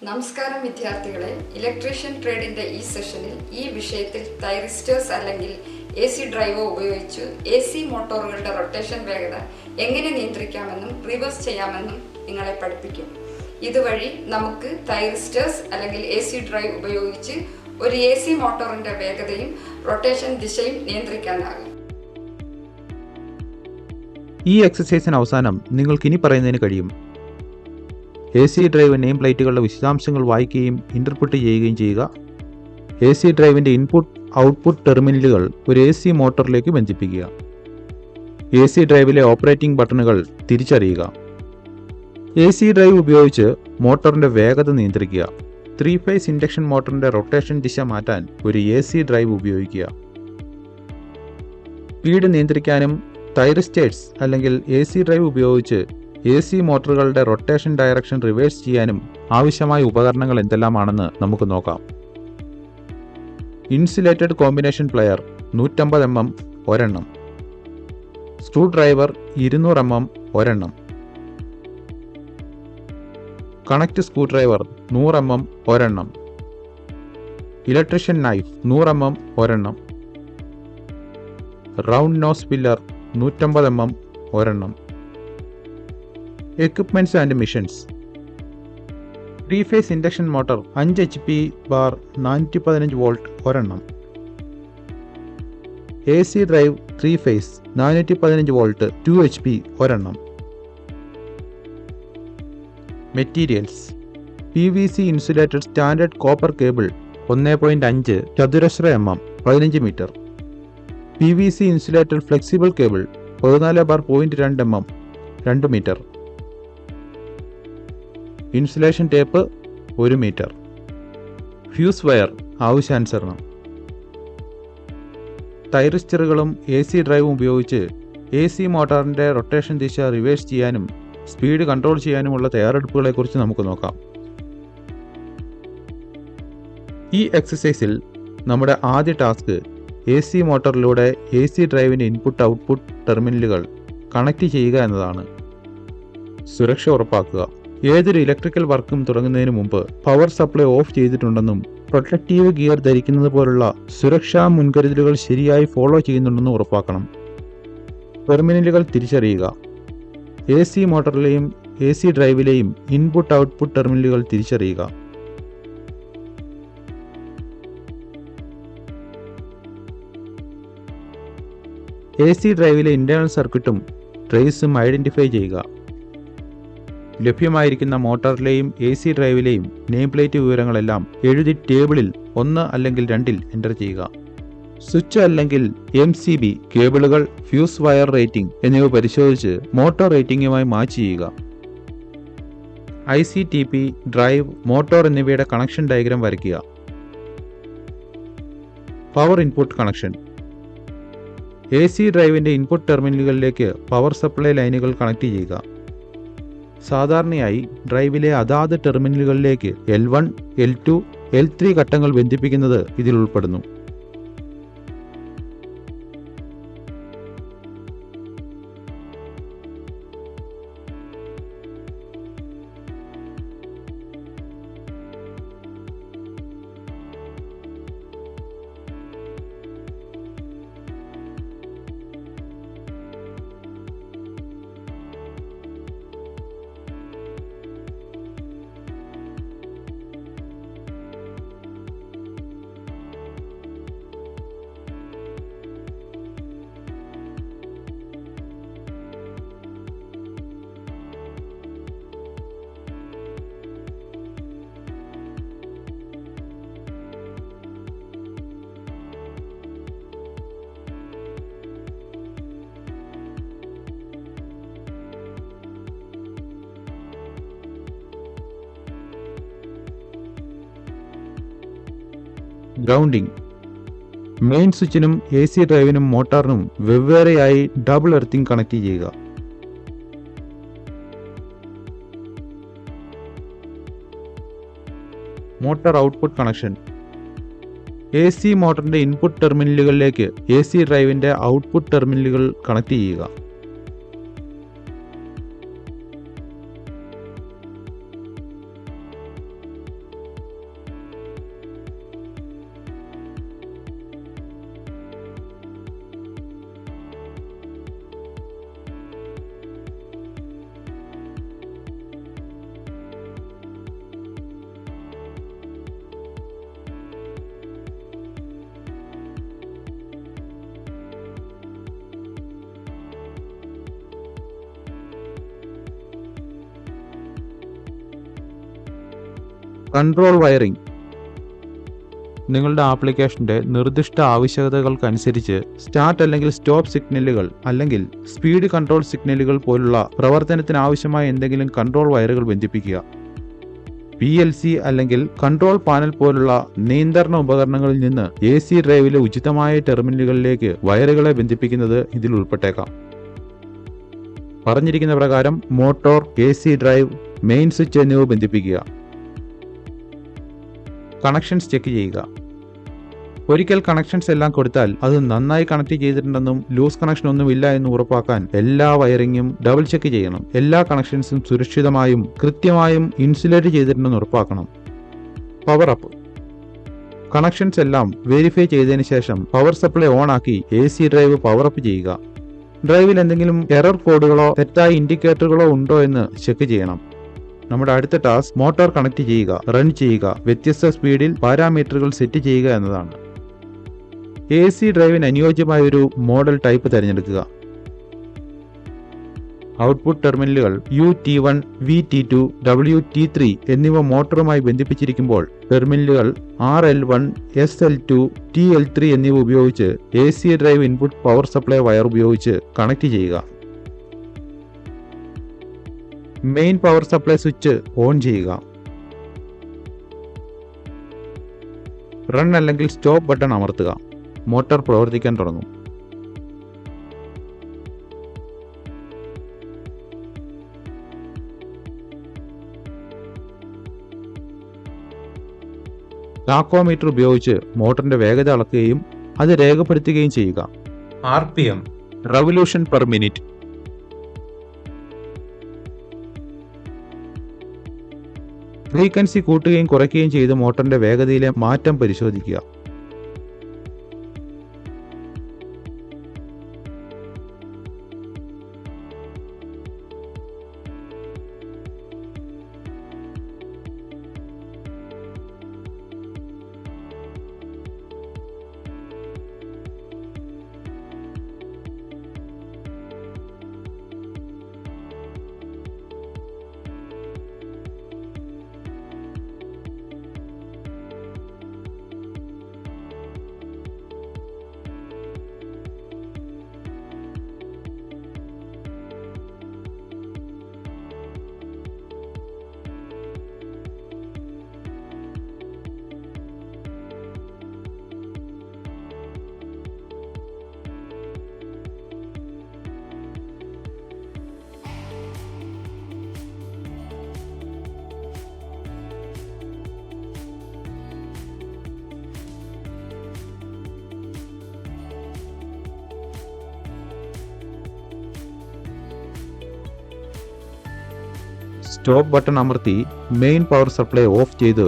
നമസ്കാരം വിദ്യാർത്ഥികളെ, ഇലക്ട്രീഷ്യൻ ട്രേഡിൻ്റെ ഈ സെഷനിൽ ഈ വിഷയത്തിൽ തൈറിസ്റ്റേഴ്സ് അല്ലെങ്കിൽ AC ഡ്രൈവോ ഉപയോഗിച്ച് AC മോട്ടോറുകളുടെ റൊട്ടേഷൻ വേഗത എങ്ങനെ നിയന്ത്രിക്കാമെന്നും റിവേഴ്സ് ചെയ്യാമെന്നും നിങ്ങളെ പഠിപ്പിക്കും. ഇതുവഴി നമുക്ക് തൈറിസ്റ്റേഴ്സ് അല്ലെങ്കിൽ AC ഡ്രൈവ് ഉപയോഗിച്ച് ഒരു AC മോട്ടോറിൻ്റെ വേഗതയും റൊട്ടേഷൻ ദിശയും നിയന്ത്രിക്കാനാകും. ഈ എക്സസൈസിന് അവസാനം നിങ്ങൾക്ക് ഇനി പറയുന്നതിന് കഴിയും: AC ഡ്രൈവ് നെയിം പ്ലേറ്റുകളുടെ വിശദാംശങ്ങൾ വായിക്കുകയും ഇന്റർപ്രിറ്റ് ചെയ്യുകയും ചെയ്യുക. AC ഡ്രൈവിൻ്റെ ഇൻപുട്ട് ഔട്ട്പുട്ട് ടെർമിനലുകൾ ഒരു AC മോട്ടോറിലേക്ക് ബന്ധിപ്പിക്കുക. AC ഡ്രൈവിലെ ഓപ്പറേറ്റിംഗ് ബട്ടണുകൾ തിരിച്ചറിയുക. AC ഡ്രൈവ് ഉപയോഗിച്ച് മോട്ടോറിൻ്റെ വേഗത നിയന്ത്രിക്കുക. 3-ഫേസ് ഇൻഡക്ഷൻ മോട്ടോറിൻ്റെ റൊട്ടേഷൻ ദിശ മാറ്റാൻ ഒരു AC ഡ്രൈവ് ഉപയോഗിക്കുക. സ്പീഡ് നിയന്ത്രിക്കാനും തൈറിസ്റ്റേഴ്സ് അല്ലെങ്കിൽ AC ഡ്രൈവ് ഉപയോഗിച്ച് AC മോട്ടോറുകളുടെ റൊട്ടേഷൻ ഡയറക്ഷൻ റിവേഴ്സ് ചെയ്യാനും ആവശ്യമായ ഉപകരണങ്ങൾ എന്തെല്ലാമാണെന്ന് നമുക്ക് നോക്കാം. ഇൻസുലേറ്റഡ് കോമ്പിനേഷൻ പ്ലെയർ 150 mm ഒരെണ്ണം, സ്ക്രൂ ഡ്രൈവർ 200 mm ഒരെണ്ണം, കണക്ട് സ്ക്രൂ ഡ്രൈവർ 100 mm ഒരെണ്ണം, ഇലക്ട്രീഷ്യൻ നൈഫ് 100 mm ഒരെണ്ണം, റൗണ്ട് നോസ് പില്ലർ 150 mm ഒരെണ്ണം. Equipments and machines: three phase induction motor 5 HP bar 415 volt ഒരെണ്ണം, AC drive three phase 415 volt 2 HP ഒരെണ്ണം. Materials: PVC insulated standard copper cable 1.5 ചതുരശ്ര mm 15 metre, PVC insulated flexible cable 14/0.2 mm 2 metre, insulation tape 1 metre, fuse wire ആവശ്യാനുസരണം. തൈറിസ്റ്ററുകളും AC ഡ്രൈവും ഉപയോഗിച്ച് AC മോട്ടോറിൻ്റെ rotation ദിശ reverse ചെയ്യാനും സ്പീഡ് കൺട്രോൾ ചെയ്യാനുമുള്ള തയ്യാറെടുപ്പുകളെക്കുറിച്ച് നമുക്ക് നോക്കാം. ഈ എക്സസൈസിൽ നമ്മുടെ ആദ്യ ടാസ്ക് AC മോട്ടോറിലൂടെ AC ഡ്രൈവിൻ്റെ ഇൻപുട്ട് ഔട്ട്പുട്ട് ടെർമിനലുകൾ കണക്ട് ചെയ്യുക എന്നതാണ്. സുരക്ഷ ഉറപ്പാക്കുക. ഏതൊരു ഇലക്ട്രിക്കൽ വർക്കും തുടങ്ങുന്നതിന് മുമ്പ് പവർ സപ്ലൈ ഓഫ് ചെയ്തിട്ടുണ്ടെന്നും പ്രൊട്ടക്റ്റീവ് ഗിയർ ധരിക്കുന്നത് പോലുള്ള സുരക്ഷാ മുൻകരുതലുകൾ ശരിയായി ഫോളോ ചെയ്യുന്നുണ്ടെന്നും ഉറപ്പാക്കണം. ടെർമിനലുകൾ തിരിച്ചറിയുക. AC മോട്ടോറിലെയും AC ഡ്രൈവിലെയും ഇൻപുട്ട് ഔട്ട്പുട്ട് ടെർമിനലുകൾ തിരിച്ചറിയുക. AC ഡ്രൈവിലെ ഇന്റേണൽ സർക്യൂട്ടും ട്രേസും ഐഡന്റിഫൈ ചെയ്യുക. ലഭ്യമായിരിക്കുന്ന മോട്ടോറിലെയും AC ഡ്രൈവിലെയും നെയിം പ്ലേറ്റ് വിവരങ്ങളെല്ലാം എഴുതി ടേബിളിൽ 1 അല്ലെങ്കിൽ 2-ൽ എൻ്റർ ചെയ്യുക. സ്വിച്ച് അല്ലെങ്കിൽ MCB കേബിളുകൾ, ഫ്യൂസ് വയർ റേറ്റിംഗ് എന്നിവ പരിശോധിച്ച് മോട്ടോർ റേറ്റിംഗുമായി മാച്ച് ചെയ്യുക. ICTP, ഡ്രൈവ്, മോട്ടോർ എന്നിവയുടെ കണക്ഷൻ ഡയഗ്രാം വരയ്ക്കുക. പവർ ഇൻപുട്ട് കണക്ഷൻ: AC ഡ്രൈവിൻ്റെ ഇൻപുട്ട് ടെർമിനലുകളിലേക്ക് പവർ സപ്ലൈ ലൈനുകൾ കണക്ട് ചെയ്യുക. സാധാരണയായി ഡ്രൈവിലെ അതാത് ടെർമിനലുകളിലേക്ക് L1, L2, L3 ഘട്ടങ്ങൾ ബന്ധിപ്പിക്കുന്നത് ഇതിൽ ഉൾപ്പെടുന്നു. ഗ്രൗണ്ടിംഗ്: മെയിൻ സ്വിച്ചിനും AC ഡ്രൈവിനും മോട്ടോറിനും വെവ്വേറെയായി ഡബിൾ എർത്തിങ് കണക്ട് ചെയ്യുക. മോട്ടോർ ഔട്ട്പുട്ട് കണക്ഷൻ: AC മോട്ടറിന്റെ ഇൻപുട്ട് ടെർമിനലുകളിലേക്ക് AC ഡ്രൈവിന്റെ ഔട്ട്പുട്ട് ടെർമിനലുകൾ കണക്ട് ചെയ്യുക. Control wiring. നിങ്ങളുടെ ആപ്ലിക്കേഷന്റെ നിർദ്ദിഷ്ട ആവശ്യകതകൾക്കനുസരിച്ച് സ്റ്റാർട്ട് അല്ലെങ്കിൽ സ്റ്റോപ്പ് സിഗ്നലുകൾ അല്ലെങ്കിൽ സ്പീഡ് കൺട്രോൾ സിഗ്നലുകൾ പോലുള്ള പ്രവർത്തനത്തിന് ആവശ്യമായ എന്തെങ്കിലും കൺട്രോൾ വയറുകൾ ബന്ധിപ്പിക്കുക. PLC അല്ലെങ്കിൽ കൺട്രോൾ പാനൽ പോലുള്ള നിയന്ത്രണ ഉപകരണങ്ങളിൽ നിന്ന് AC ഡ്രൈവിലെ ഉചിതമായ ടെർമിനലുകളിലേക്ക് വയറുകളെ ബന്ധിപ്പിക്കുന്നത് ഇതിൽ ഉൾപ്പെട്ടേക്കാം. പറഞ്ഞിരിക്കുന്ന പ്രകാരം motor, AC drive, main switch എന്നിവ ബന്ധിപ്പിക്കുക. കണക്ഷൻസ് ചെക്ക് ചെയ്യുക. ഒരിക്കൽ കണക്ഷൻസ് എല്ലാം കൊടുത്താൽ അത് നന്നായി കണക്ട് ചെയ്തിട്ടുണ്ടെന്നും ലൂസ് കണക്ഷൻ ഒന്നുമില്ല എന്നും ഉറപ്പാക്കാൻ എല്ലാ വയറിങ്ങും ഡബിൾ ചെക്ക് ചെയ്യണം. എല്ലാ കണക്ഷൻസും സുരക്ഷിതമായും കൃത്യമായും ഇൻസുലേറ്റ് ചെയ്തിട്ടുണ്ടെന്ന് ഉറപ്പാക്കണം. Power up. കണക്ഷൻസ് എല്ലാം വെരിഫൈ ചെയ്തതിനു ശേഷം പവർ സപ്ലൈ ഓൺ ആക്കി AC ഡ്രൈവ് പവർ അപ്പ് ചെയ്യുക. ഡ്രൈവിൽ എന്തെങ്കിലും എറർ കോഡുകളോ തെറ്റായ ഇൻഡിക്കേറ്ററുകളോ ഉണ്ടോ എന്ന് ചെക്ക് ചെയ്യണം. നമ്മുടെ അടുത്ത ടാസ്ക് മോട്ടോർ കണക്ട് ചെയ്യുക, റൺ ചെയ്യുക, വ്യത്യസ്ത സ്പീഡിൽ പാരാമീറ്ററുകൾ സെറ്റ് ചെയ്യുക എന്നതാണ്. AC ഡ്രൈവിന് അനുയോജ്യമായ ഒരു മോഡൽ ടൈപ്പ് തിരഞ്ഞെടുക്കുക. ഔട്ട്പുട്ട് ടെർമിനലുകൾ UT1, VT2, WT3 എന്നിവ മോട്ടോറുമായി ബന്ധിപ്പിച്ചിരിക്കുമ്പോൾ ടെർമിനലുകൾ RL1, SL2, TL3 എന്നിവ ഉപയോഗിച്ച് AC drive input power supply wire ഉപയോഗിച്ച് കണക്ട് ചെയ്യുക. Main power supply switch on ചെയ്യുക. റൺ അല്ലെങ്കിൽ സ്റ്റോപ്പ് ബട്ടൺ അമർത്തുക. മോട്ടോർ പ്രവർത്തിക്കാൻ തുടങ്ങും. ടാക്കോമീറ്റർ ഉപയോഗിച്ച് മോട്ടറിന്റെ വേഗത അളക്കുകയും അത് രേഖപ്പെടുത്തുകയും ചെയ്യുക. RPM revolution per minute. Frequency കൂട്ടുകയും കുറയ്ക്കുകയും ചെയ്ത് മോട്ടറിന്റെ വേഗതയിലെ മാറ്റം പരിശോധിക്കുക. സ്റ്റോപ്പ് ബട്ടൺ അമർത്തി മെയിൻ പവർ സപ്ലൈ ഓഫ് ചെയ്ത്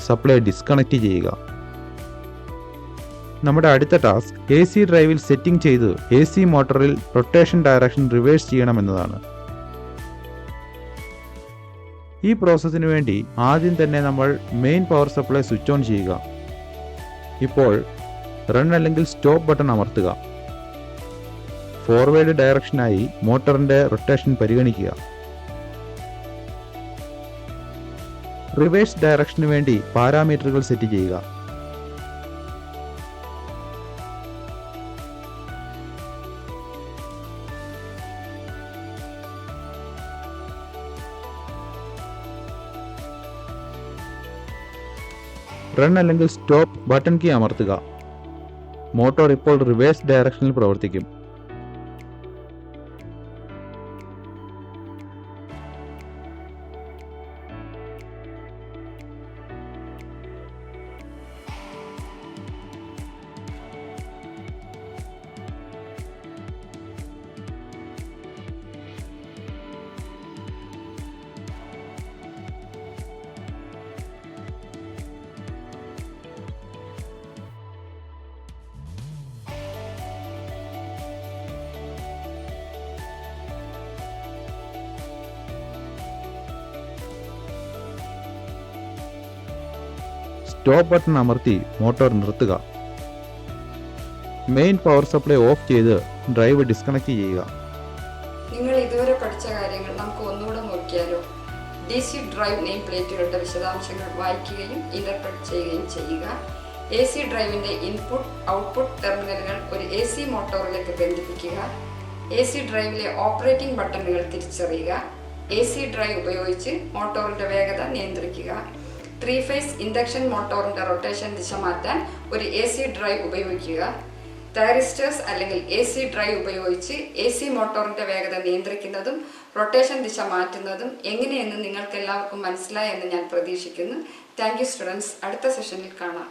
സപ്ലൈ ഡിസ്കണക്ട് ചെയ്യുക. നമ്മുടെ അടുത്ത ടാസ്ക് AC ഡ്രൈവിൽ സെറ്റിംഗ് ചെയ്ത് AC മോട്ടറിൽ റൊട്ടേഷൻ ഡയറക്ഷൻ റിവേഴ്സ് ചെയ്യണമെന്നതാണ്. ഈ പ്രോസസ്സിന് വേണ്ടി ആദ്യം തന്നെ നമ്മൾ main power supply switch on ചെയ്യുക. ഇപ്പോൾ റൺ അല്ലെങ്കിൽ സ്റ്റോപ്പ് ബട്ടൺ അമർത്തുക. ഫോർവേഡ് ഡയറക്ഷനായി മോട്ടറിന്റെ റൊട്ടേഷൻ പരിഗണിക്കുക. റിവേഴ്സ് ഡയറക്ഷന് വേണ്ടി പാരാമീറ്ററുകൾ സെറ്റ് ചെയ്യുക. റൺ അല്ലെങ്കിൽ സ്റ്റോപ്പ് ബട്ടൺ കീ അമർത്തുക. മോട്ടോർ ഇപ്പോൾ റിവേഴ്സ് ഡയറക്ഷനിൽ പ്രവർത്തിക്കും. സ്റ്റോപ്പ് ബട്ടൺ അമർത്തി മോട്ടോർ നിർത്തുക. മെയിൻ പവർ സപ്ലൈ ഓഫ് ചെയ്ത് ഡ്രൈവ് ഡിസ്കണക്ട് ചെയ്യുക. നിങ്ങൾ ഇതുവരെ പഠിച്ച കാര്യങ്ങൾ നമുക്ക് ഒന്നുകൂടെ നോക്കിയാലോ. DC ഡ്രൈവ് നെയിം പ്ലേറ്റുകളുടെ വിശദാംശങ്ങൾ വായിക്കുകയും ഇന്റർപ്രറ്റ് ചെയ്യുകയും ചെയ്യുക. AC ഡ്രൈവിൻ്റെ ഇൻപുട്ട് ഔട്ട്പുട്ട് ടെർമിനലുകൾ ഒരു AC മോട്ടോറിലേക്ക് ബന്ധിപ്പിക്കുക. AC ഡ്രൈവിലെ ഓപ്പറേറ്റിംഗ് ബട്ടണുകൾ തിരിച്ചറിയുക. AC ഡ്രൈവ് ഉപയോഗിച്ച് മോട്ടോറിൻ്റെ വേഗത നിയന്ത്രിക്കുക. 3 ഫേസ് ഇൻഡക്ഷൻ മോട്ടോറിൻ്റെ റൊട്ടേഷൻ ദിശ മാറ്റാൻ ഒരു AC ഡ്രൈവ് ഉപയോഗിക്കുക. തൈറിസ്റ്റേഴ്സ് അല്ലെങ്കിൽ AC ഡ്രൈവ് ഉപയോഗിച്ച് AC മോട്ടോറിൻ്റെ വേഗത നിയന്ത്രിക്കുന്നതും റൊട്ടേഷൻ ദിശ മാറ്റുന്നതും എങ്ങനെയെന്ന് നിങ്ങൾക്ക് എല്ലാവർക്കും മനസ്സിലായെന്ന് ഞാൻ പ്രതീക്ഷിക്കുന്നു. Thank you students. അടുത്ത സെഷനിൽ കാണാം.